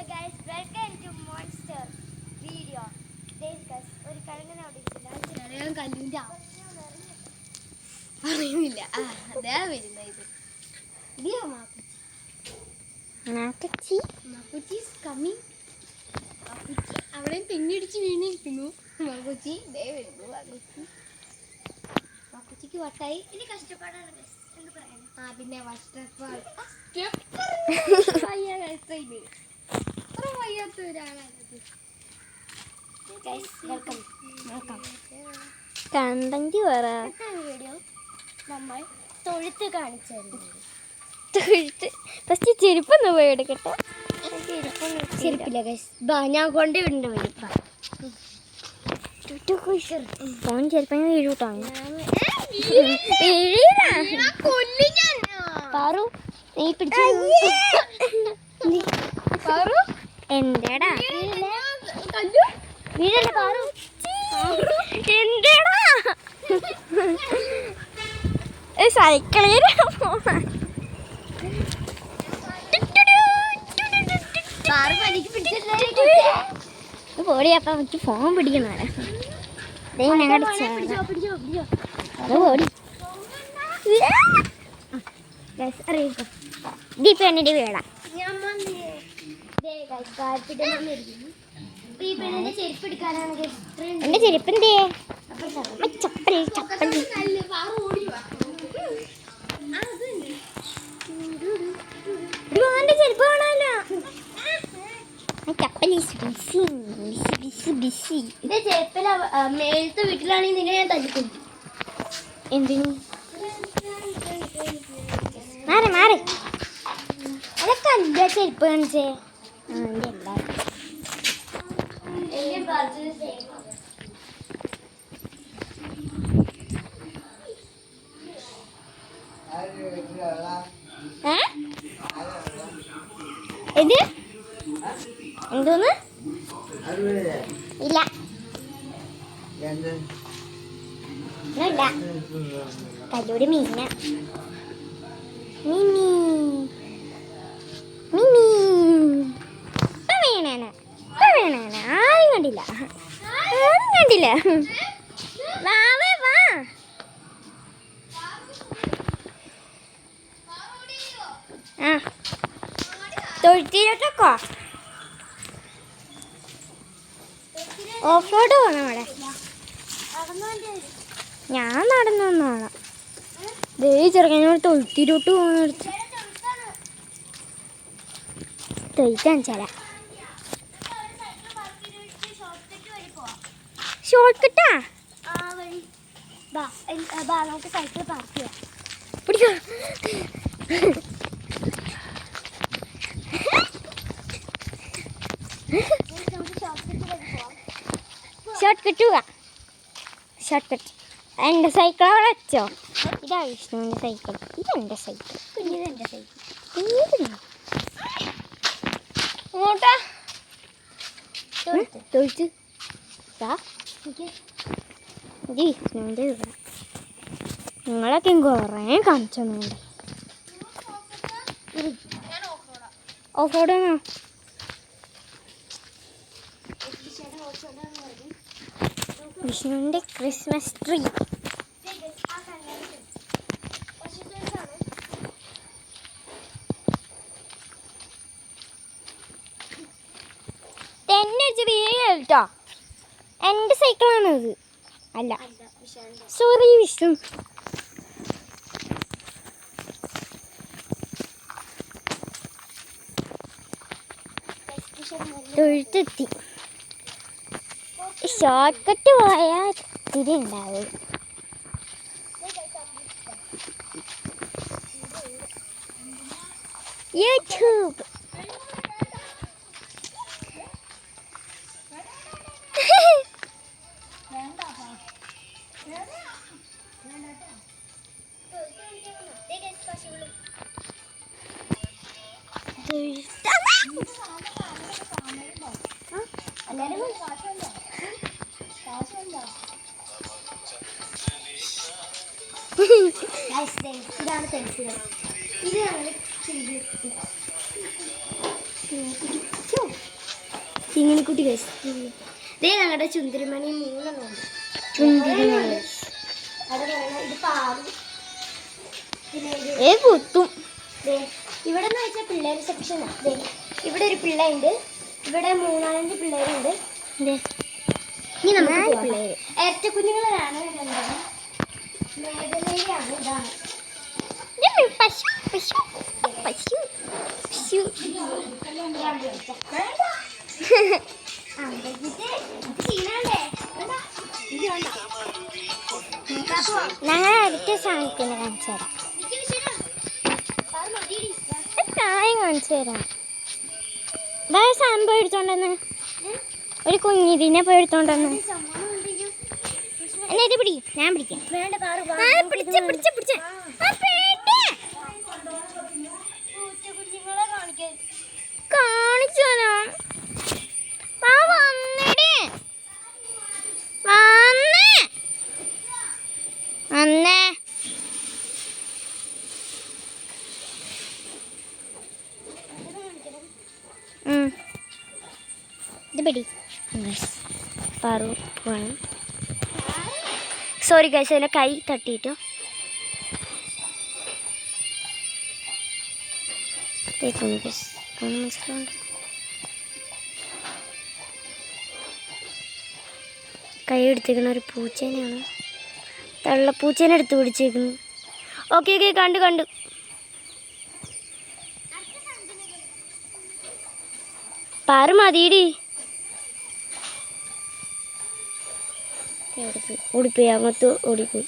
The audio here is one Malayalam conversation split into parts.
guys, welcome to Monster video. ഒരു കഴുകനെ അവിടെ ഇരിക്കില്ല കല്ലിൻ്റെ അറിയുന്നില്ല. അദ്ദേഹം വരുന്ന ഇത് ഇതിയാ മാക്കുച്ചി കമ്മിങ്. മാക്കുച്ചി അവിടെ തെന്നിടിച്ച് വീണിരിക്കുന്നു. മാക്കുച്ചി ദേ വരുന്നു. മാക്കുച്ചിക്ക് വട്ടായി. ഇനി കഷ്ടപ്പാടാണ് എന്ന് പറയാൻ. പിന്നെ കഷ്ടപ്പാട് വയ്യാത്ത ഒരാളാണ്. കണ്ടെങ്കിൽ പറ. വീഡിയോ നമ്മൾ തൊഴുത്ത് കാണിച്ചു തരുന്നത്. ഫസ്റ്റ് ചെരുപ്പൊന്ന് പോയി എടുക്കട്ടെ. ചെരുപ്പില്ല ഗൈസ്. ഞാൻ കൊണ്ടുവിടേണ്ട വരും. ഫോൺ ചെരുപ്പം വീഴൂട്ടാണ്. പാറു നീ പിടിച്ചു. എന്തേടാ വീഴല്ലേ പാറു. എന്തേടാ സൈക്കിളിൽ പോടി. അപ്പൊ എനിക്ക് ഫോൺ പിടിക്കണ ഓടി ദീപന്റെ വീടാ. എന്റെ ചെരുപ്പ് എന്തേ? ചപ്പൽ ചപ്പൽ ചെരുപ്പ് കാണാനോ? ചപ്പൽ മേലത്തെ വീട്ടിലാണെങ്കിൽ നിന്നെ ഞാൻ തല്ലിക്കും. എന്തിനു? മാറി മാറി. അതൊക്കെ എന്താ ചെരുപ്പ് കാണിച്ചേ? ഇത് എന്തോന്ന്? ഇല്ല ഇല്ല. കല്ലൂര് മീന മിമി മിമി വേണേന ആരും കണ്ടില്ല. വാ വാ ആ തൊഴുത്തിലോട്ടൊക്കെ ഓഫ് റോഡ് പോകണം. അവിടെ ഞാൻ നടന്നു വന്നോളാം. ദേ ചെറുക്കനോട് തൊഴുത്തിലോട്ട് പോകുന്നിടത്ത് തൊഴുത്താൻ ചില ഷോർട്ട് കട്ടാ. നമുക്ക് സൈക്കിൾ പാർക്ക് ചെയ്യാം. പിടിക്കോ. ഷോർട്ട് കട്ട് പോവാ. Short cut. എൻ്റെ സൈക്കിൾ അവിടെ വെച്ചോ. ഇതാ വിഷ്ണുവിൻ്റെ സൈക്കിൾ. ഇതെൻ്റെ സൈക്കിൾ. ഇതെൻ്റെ സൈക്കിൾ. ഇങ്ങോട്ടാ തൊഴിച്ച് വിഷ്ണുവിൻ്റെ ഇവിടെ നിങ്ങളൊക്കെ കുറേ കാണിച്ചൊന്നുണ്ട്. ഓഫ് റോഡാണോ? വിഷ്ണുവിൻ്റെ ക്രിസ്മസ് ട്രീ. തെന്നടിച്ച് വീഴട്ടോ. എൻ്റെ സൈക്കിളാണത്. അല്ല സോറി വിഷ്ണു. തൊഴുത്തെത്തി. ഷോർട്ട് കട്ട് പോയാൽ ഇത്തിരി ഉണ്ടാവും. യൂട്യൂബ് ഇതാണ് പെൻസിൽ. ഇത് ഞങ്ങൾ ചെയ്ത് ചിങ്ങിനിക്കുട്ടി ഗൈസ്. ഇതേ ഞങ്ങളുടെ ചുന്തിരിമണി 3 ഉണ്ട്. ചുന്തിരിമണി അത് പറയണ ഇത് പാറും. പിന്നെ കുത്തും. ഇവിടെ എന്ന് വെച്ചാൽ പിള്ളേർ സെക്ഷനാണ്. ഇവിടെ ഒരു പിള്ളേരുണ്ട്, ഇവിടെ 3-5 പിള്ളേരുണ്ട്. ഇനി നമുക്ക് പിള്ളേര് ഇരട്ട കുഞ്ഞുങ്ങളാണ്. രണ്ടെണ്ണം മേഘമേരിയാണ്. ഇതാണ് പശു പശു പശു പശു. ഞങ്ങൾ അടുത്ത സാധനത്തിന് കാണിച്ചു തരാം. കായം കാണിച്ചു തരാം. വേറെ സാധനം പോയി എടുത്തോണ്ടെന്ന്, ഒരു കുഞ്ഞിതിനെ പോയി എടുത്തോണ്ടെന്ന്. എന്നാ ഇത് പിടി, ഞാൻ പിടിക്കാം. കാണിച്ചോനോ വന്നേ വന്നേ. ഇത് പിടി. പാറു വേണം. സോറി ഗൈസ്, അതിൻ്റെ കൈ തട്ടിയിട്ടു. മനസ്സിലുണ്ട്. കൈ എടുത്തേക്കുന്ന ഒരു പൂച്ചേനെയാണ്, തള്ളപ്പൂച്ചേനെ എടുത്ത് പിടിച്ചേക്കുന്നു. ഓക്കെ ഓക്കെ, കണ്ടു കണ്ടു. പാറു മതിയിടി. ഓടിപ്പോയി, അങ്ങോട്ട് ഓടിപ്പോയി.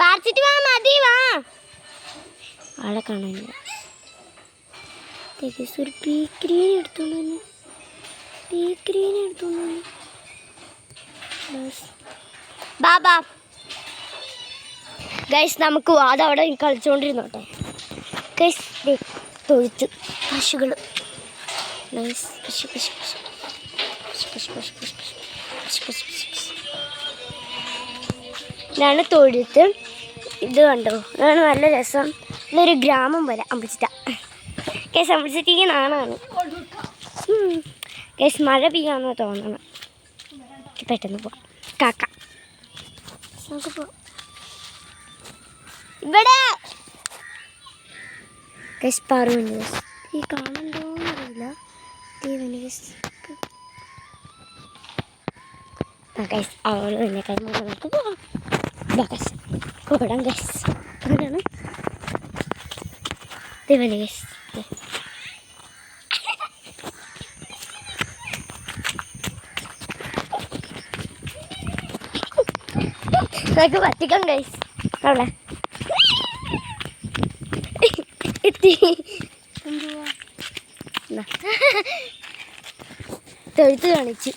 പാർച്ചിട്ട് വാ, മതി വാ. ആളെ കാണാനില്ല. ഒരു പീക്രീനെ എടുത്തോണ്ട് വന്നു, പീക്രീനെ എടുത്തോണ്ട് വന്നു. ബാബാ ഗൈസ്, നമുക്ക് അതവിടെ കളിച്ചുകൊണ്ടിരുന്നോട്ടെ. ഗൈസ് തൊഴുത്ത് പശുകൾ. നൈസ്. പശു പശു പശു പശു പശു പശു പശു പശു പശു പശു. ഇതാണ് തൊഴുത്ത്. ഇത് കണ്ടോ, ഇതാണ് നല്ല രസം. ഇതൊരു ഗ്രാമം പോലെ. അമ്പച്ചിട്ട കേസ്, അമ്പച്ചിട്ടേക്ക് നാണാണ് കേസ്. മഴ പെയ്യാന്ന് തോന്നണം. പെട്ടെന്ന് പോവാം. കാക്ക നമുക്ക് പോവാം. ഇവിടെ കേസ് പാറുണ്ട്. ഈ കാണണ്ടോന്ന് അറിയില്ല. അവള് തന്നെ കൈ നമുക്ക് പോവാം. കൂടാം ഗൈസ്. അതാണ് ദിവന ഗൈസ്. നമുക്ക് പറ്റിക്കാം ഗൈസ്. അവിടെ എത്തി. തൊഴുത്ത് കാണിച്ചു,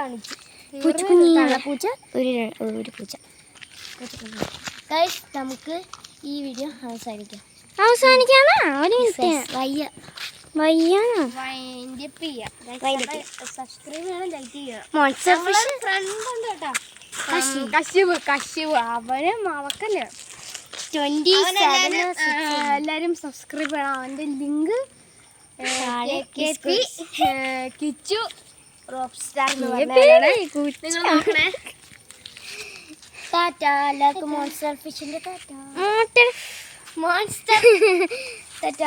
കാണിച്ചു. പൂച്ച പൂച്ച ഒരു പൂച്ച. നമുക്ക് ഈ വീഡിയോ അവസാനിക്കാം. വയ്യ വയ്യാണോ? സബ്സ്ക്രൈബ് ചെയ്യണം, ലൈക്ക് ചെയ്യുക. കശിവ് അവന് മറക്കല്ലേ. 27 എല്ലാവരും സബ്സ്ക്രൈബ് ചെയ്യണം. അവൻ്റെ link Kichu rock star Tata. എല്ലാവർക്കും മോൺസ്റ്റർ ഫിഷിൻ്റെ ടാറ്റ. മോൺസ്റ്റർ ടാറ്റ.